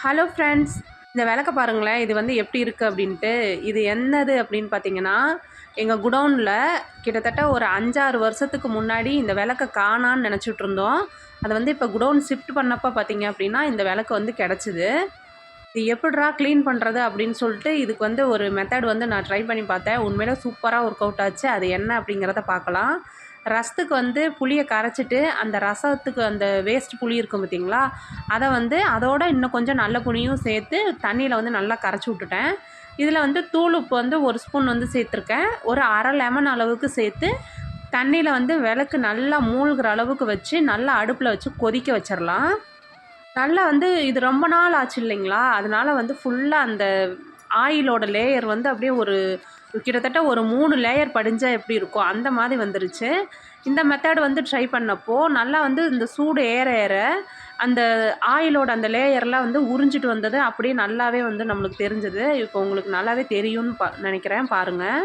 Hello friends, இந்த விளக்க பாருங்களேன். இது வந்து எப்படி இருக்குது அப்படின்ட்டு. இது என்னது அப்படின்னு பார்த்தீங்கன்னா, எங்கள் குடோனில் கிட்டத்தட்ட ஒரு 5-6 வருஷத்துக்கு முன்னாடி இந்த விளக்க காணான்னு நினச்சிட்டு இருந்தோம். அதை வந்து இப்போ குடோன் ஷிஃப்ட் பண்ணப்போ பார்த்தீங்க அப்படின்னா இந்த விளக்கு வந்து கிடச்சிது. இது எப்படிரா க்ளீன் பண்ணுறது அப்படின்னு சொல்லிட்டு இதுக்கு வந்து ஒரு மெத்தட் வந்து நான் ட்ரை பண்ணி பார்த்தேன். உண்மையிலே சூப்பராக ஒர்க் அவுட் ஆச்சு. அது என்ன அப்படிங்கிறத பார்க்கலாம். ரசத்துக்கு வந்து புளியை கரைச்சிட்டு அந்த ரசத்துக்கு அந்த வேஸ்ட் புளி இருக்கும் பார்த்தீங்களா, அதை வந்து அதோட இன்னும் கொஞ்சம் நல்ல புளியும் சேர்த்து தண்ணியில் வந்து நல்லா கரைச்சி விட்டுட்டேன். இதில் வந்து தூள் உப்பு வந்து 1 ஸ்பூன் வந்து சேர்த்துருக்கேன். ஒரு அரை லெமன் அளவுக்கு சேர்த்து தண்ணியில் வந்து விளக்கு நல்லா மூழ்கிற அளவுக்கு வச்சு நல்லா அடுப்பில் வச்சு கொதிக்க வச்சிடலாம். நல்லா வந்து இது ரொம்ப நாள் ஆச்சு இல்லைங்களா, அதனால வந்து ஃபுல்லாக அந்த ஆயிலோட லேயர் வந்து அப்படியே ஒரு கிட்டத்தட்ட ஒரு 3 லேயர் படிஞ்சா எப்படி இருக்கும் அந்த மாதிரி வந்துருச்சு. இந்த மெத்தட் வந்து ட்ரை பண்ணப்போ நல்லா வந்து இந்த சூடு ஏற ஏற அந்த ஆயிலோட அந்த லேயர்லாம் வந்து உறிஞ்சிட்டு வந்தது அப்படியே நல்லாவே வந்து நம்மளுக்கு தெரிஞ்சது. இப்போ உங்களுக்கு நல்லாவே தெரியும்னு நினைக்கிறேன் பாருங்கள்.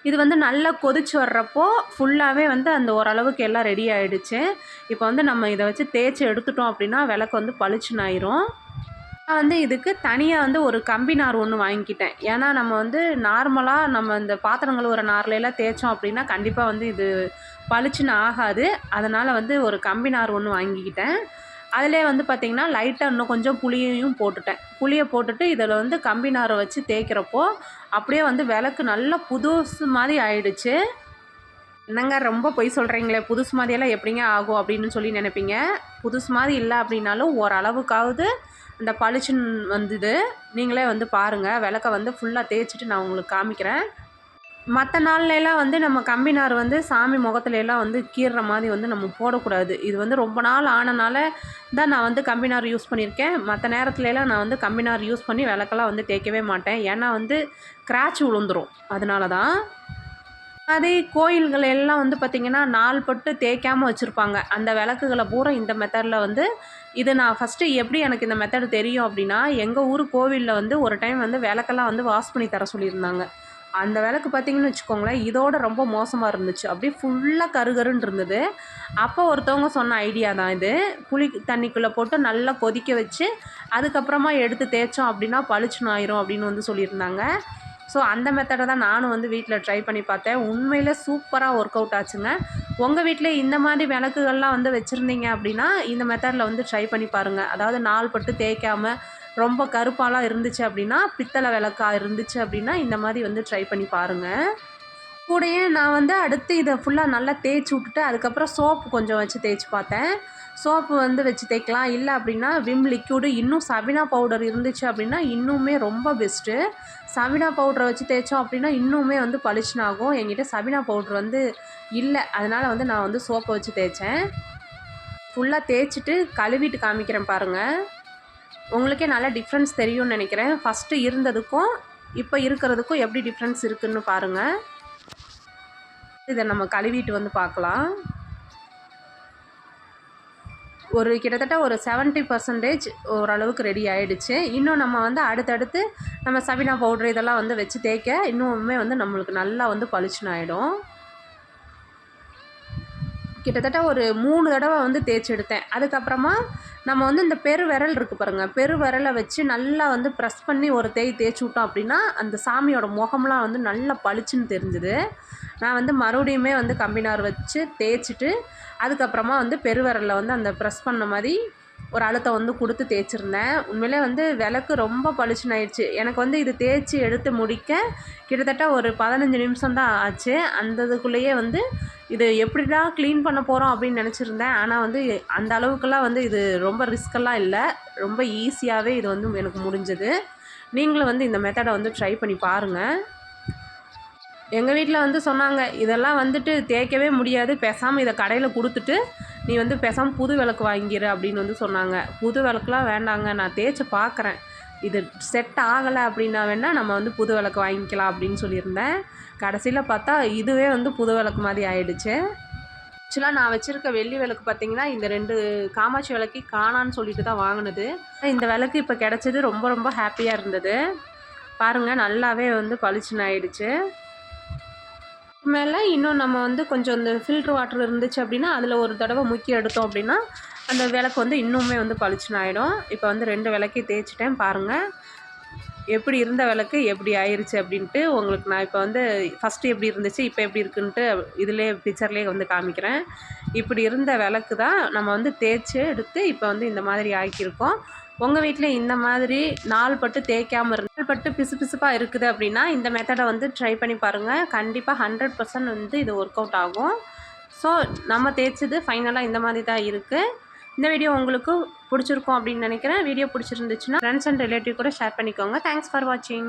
இது வந்து நல்லா கொதிச்சு வர்றப்போ ஃபுல்லாகவே வந்து அந்த ஓரளவுக்கு எல்லாம் ரெடி ஆகிடுச்சு. இப்போ வந்து நம்ம இதை வச்சு தேய்ச்சி எடுத்துட்டோம் அப்படின்னா விளக்கு வந்து பளிச்சுன்னு ஆயிரும். நான் வந்து இதுக்கு தனியாக வந்து ஒரு கம்பி நார் ஒன்று வாங்கிக்கிட்டேன். ஏன்னா நம்ம வந்து நார்மலாக நம்ம இந்த பாத்திரம் கழுவுற நார்லையெல்லாம் தேய்ச்சோம் அப்படின்னா கண்டிப்பாக வந்து இது பளிச்சுன்னு ஆகாது. அதனால் வந்து ஒரு கம்பி நார் ஒன்று வாங்கிக்கிட்டேன். அதிலே வந்து பார்த்திங்கன்னா லைட்டாக இன்னும் கொஞ்சம் புளியையும் போட்டுட்டேன். புளியை போட்டுட்டு இதில் வந்து கம்பி நாரை வச்சு தேய்க்கிறப்போ அப்படியே வந்து விளக்கு நல்லா புதுசு மாதிரி ஆயிடுச்சு. என்னங்க ரொம்ப பொய் சொல்கிறீங்களே, புதுசு மாதிரியெல்லாம் எப்படிங்க ஆகும் அப்படின்னு சொல்லி நினைப்பீங்க. புதுசு மாதிரி இல்லை அப்படின்னாலும் ஓரளவுக்காவது இந்த பளிச்சுன்னு வந்தது. நீங்களே வந்து பாருங்கள். விளக்க வந்து ஃபுல்லாக தேய்ச்சிட்டு நான் உங்களுக்கு காமிக்கிறேன். மற்ற நாள்லலாம் வந்து நம்ம கம்பி நார் வந்து சாமி முகத்துலலாம் வந்து கீறுற மாதிரி வந்து நம்ம போடக்கூடாது. இது வந்து ரொம்ப நாள் ஆனனால தான் நான் வந்து கம்பி நார் யூஸ் பண்ணியிருக்கேன். மற்ற நேரத்துலலாம் நான் வந்து கம்பி நார் யூஸ் பண்ணி விளக்கெல்லாம் வந்து தேய்க்கவே மாட்டேன். ஏன்னா வந்து ஸ்க்ராட்ச் விழுந்துரும். அதனால தான். அதே கோயில்கள் எல்லாம் வந்து பார்த்திங்கன்னா நாள்பட்டு தேய்க்காமல் வச்சுருப்பாங்க. அந்த விளக்குகளை பூரா இந்த மெத்தடில் வந்து இது நான் ஃபஸ்ட்டு எப்படி எனக்கு இந்த மெத்தடு தெரியும் அப்படின்னா, எங்கள் ஊர் கோவிலில் வந்து ஒரு டைம் வந்து விளக்கெல்லாம் வந்து வாஷ் பண்ணி தர சொல்லியிருந்தாங்க. அந்த விளக்கு பார்த்திங்கன்னு வச்சுக்கோங்களேன், இதோட ரொம்ப மோசமாக இருந்துச்சு. அப்படியே ஃபுல்லாக கருகருன்னு இருந்தது. அப்போ ஒருத்தவங்க சொன்ன ஐடியா தான் இது. புளி தண்ணிக்குள்ளே போட்டு நல்லா கொதிக்க வச்சு அதுக்கப்புறமா எடுத்து தேய்ச்சோம் அப்படின்னா பளிச்சுன்னு ஆயிரும் அப்படின்னு வந்து சொல்லியிருந்தாங்க. ஸோ அந்த மெத்தடை தான் நானும் வந்து வீட்டில் ட்ரை பண்ணி பார்த்தேன். உண்மையிலே சூப்பராக ஒர்க் அவுட் ஆச்சுங்க. உங்கள் வீட்டில் இந்த மாதிரி விளக்குகள்லாம் வந்து வச்சுருந்தீங்க அப்படின்னா இந்த மெத்தடில் வந்து ட்ரை பண்ணி பாருங்கள். அதாவது நாள் பட்டு தேய்க்காமல் ரொம்ப கருப்பாலாம் இருந்துச்சு அப்படின்னா, பித்தளை விளக்கா இருந்துச்சு அப்படின்னா இந்த மாதிரி வந்து ட்ரை பண்ணி பாருங்கள். கூடயே நான் வந்து அடுத்து இதை ஃபுல்லாக நல்லா தேய்ச்சி விட்டுட்டு அதுக்கப்புறம் சோப்பு கொஞ்சம் வச்சு தேய்ச்சி பார்த்தேன். சோப்பு வந்து வச்சு தேய்க்கலாம். இல்லை அப்படின்னா விம் லிக்யூடு, இன்னும் சபினா பவுடர் இருந்துச்சு அப்படின்னா இன்னுமே ரொம்ப பெஸ்ட்டு. சபினா பவுடரை வச்சு தேய்ச்சோம் அப்படின்னா இன்னுமே வந்து பளிச்சுன்னு ஆகும். என்கிட்ட சபினா பவுட்ரு வந்து இல்லை. அதனால் வந்து நான் வந்து சோப்பை வச்சு தேய்ச்சேன். ஃபுல்லாக தேய்ச்சிட்டு கழுவிட்டு காமிக்கிறேன் பாருங்கள். உங்களுக்கே நல்லா டிஃப்ரென்ஸ் தெரியும்னு நினைக்கிறேன். ஃபஸ்ட்டு இருந்ததுக்கும் இப்போ இருக்கிறதுக்கும் எப்படி டிஃப்ரென்ஸ் இருக்குதுன்னு பாருங்கள். இதை நம்ம கழுவிட்டு வந்து பார்க்கலாம். ஒரு கிட்டத்தட்ட ஒரு 70% ஓரளவுக்கு ரெடி ஆகிடுச்சு. இன்னும் நம்ம வந்து அடுத்தடுத்து நம்ம சபினா பவுட்ரு இதெல்லாம் வந்து வச்சு தேய்க்க இன்னுமே வந்து நம்மளுக்கு நல்லா வந்து பளிச்சுன்னு ஆகிடும். கிட்டத்தட்ட ஒரு 3 தடவை வந்து தேய்ச்சி எடுத்தேன். அதுக்கப்புறமா நம்ம வந்து இந்த பெரு விரல் இருக்குது பாருங்கள், பெரு விரலை வச்சு நல்லா வந்து ப்ரெஸ் பண்ணி ஒரு தேய்ச்சி விட்டோம் அப்படின்னா அந்த சாமியோட முகம்லாம் வந்து நல்லா பளிச்சுன்னு தெரிஞ்சுது. நான் வந்து மறுபடியுமே வந்து கம்பி நார் வச்சு தேய்ச்சிட்டு அதுக்கப்புறமா வந்து பெருவிரலில் வந்து அந்த ப்ரெஸ் பண்ண மாதிரி ஒரு அழுத்தம் வந்து கொடுத்து தேய்ச்சிருந்தேன். உண்மையிலே வந்து விளக்கு ரொம்ப பளிச்சுன்னு ஆயிடுச்சு. எனக்கு வந்து இது தேய்ச்சி எடுத்து முடிக்க கிட்டத்தட்ட ஒரு 15 நிமிஷம் தான் ஆச்சு. அந்த இதுக்குள்ளேயே வந்து இது எப்படிடா க்ளீன் பண்ண போகிறோம் அப்படின்னு நினச்சிருந்தேன். ஆனால் வந்து அந்த அளவுக்கெல்லாம் வந்து இது ரொம்ப ரிஸ்க்கெல்லாம் இல்லை. ரொம்ப ஈஸியாகவே இது வந்து எனக்கு முடிஞ்சது. நீங்களும் வந்து இந்த மெத்தடை வந்து ட்ரை பண்ணி பாருங்கள். எங்கள் வீட்டில் வந்து சொன்னாங்க, இதெல்லாம் வந்துட்டு தேய்க்கவே முடியாது, பேசாமல் இதை கடையில் கொடுத்துட்டு நீ வந்து பேசாமல் புது விளக்கு வாங்கிடு அப்படின்னு வந்து சொன்னாங்க. புது விளக்குலாம் வேண்டாங்க, நான் தேய்ச்சி பார்க்குறேன், இது செட் ஆகலை அப்படின்னா வேணால் நம்ம வந்து புது விளக்கு வாங்கிக்கலாம் அப்படின்னு சொல்லியிருந்தேன். கடைசியில் பார்த்தா இதுவே வந்து புது விளக்கு மாதிரி ஆயிடுச்சு. ஆக்சுவலாக நான் வச்சுருக்க வெள்ளி விளக்கு பார்த்திங்கன்னா இந்த 2 காமாட்சி விளக்கு காணான்னு சொல்லிட்டு தான் வாங்கினது. இந்த விளக்கு இப்போ கிடச்சது ரொம்ப ரொம்ப ஹாப்பியாக இருந்தது. பாருங்கள், நல்லாவே வந்து பளிச்சுன்னு ஆயிடுச்சு. மேலே இன்னும் நம்ம வந்து கொஞ்சம் இந்த ஃபில்ட்ரு வாட்டர் இருந்துச்சு அப்படின்னா அதில் ஒரு தடவை முக்கி எடுத்தோம் அப்படின்னா அந்த விளக்கு வந்து இன்னுமே வந்து பளிச்சுன்னு ஆகிடும். இப்போ வந்து 2 விளக்கையும் தேய்ச்சிட்டேன் பாருங்கள். எப்படி இருந்த விளக்கு எப்படி ஆயிருச்சு அப்படின்ட்டு உங்களுக்கு நான் இப்போ வந்து ஃபஸ்ட்டு எப்படி இருந்துச்சு இப்போ எப்படி இருக்குன்ட்டு இதிலே பிக்சர்லேயே வந்து காமிக்கிறேன். இப்படி இருந்த விளக்கு தான் நம்ம வந்து தேய்ச்சி எடுத்து இப்போ வந்து இந்த மாதிரி ஆக்கியிருக்கோம். உங்கள் வீட்டில் இந்த மாதிரி நாள் பட்டு தேய்க்காமல் நாள் பட்டு பிசுபிசுப்பாக இருக்குது அப்படின்னா இந்த மெத்தடை வந்து ட்ரை பண்ணி பாருங்கள். கண்டிப்பாக 100% வந்து இது ஒர்க் அவுட் ஆகும். ஸோ நம்ம தேய்ச்சது ஃபைனலாக இந்த மாதிரி தான் இருக்குது. இந்த வீடியோ உங்களுக்கு பிடிச்சிருக்கும் அப்படின்னு நினைக்கிறேன். வீடியோ பிடிச்சிருந்துச்சுன்னா ஃப்ரெண்ட்ஸ் அண்ட் ரிலேட்டிவ் கூட ஷேர் பண்ணிக்கோங்க. தேங்க்ஸ் ஃபார் வாட்சிங்.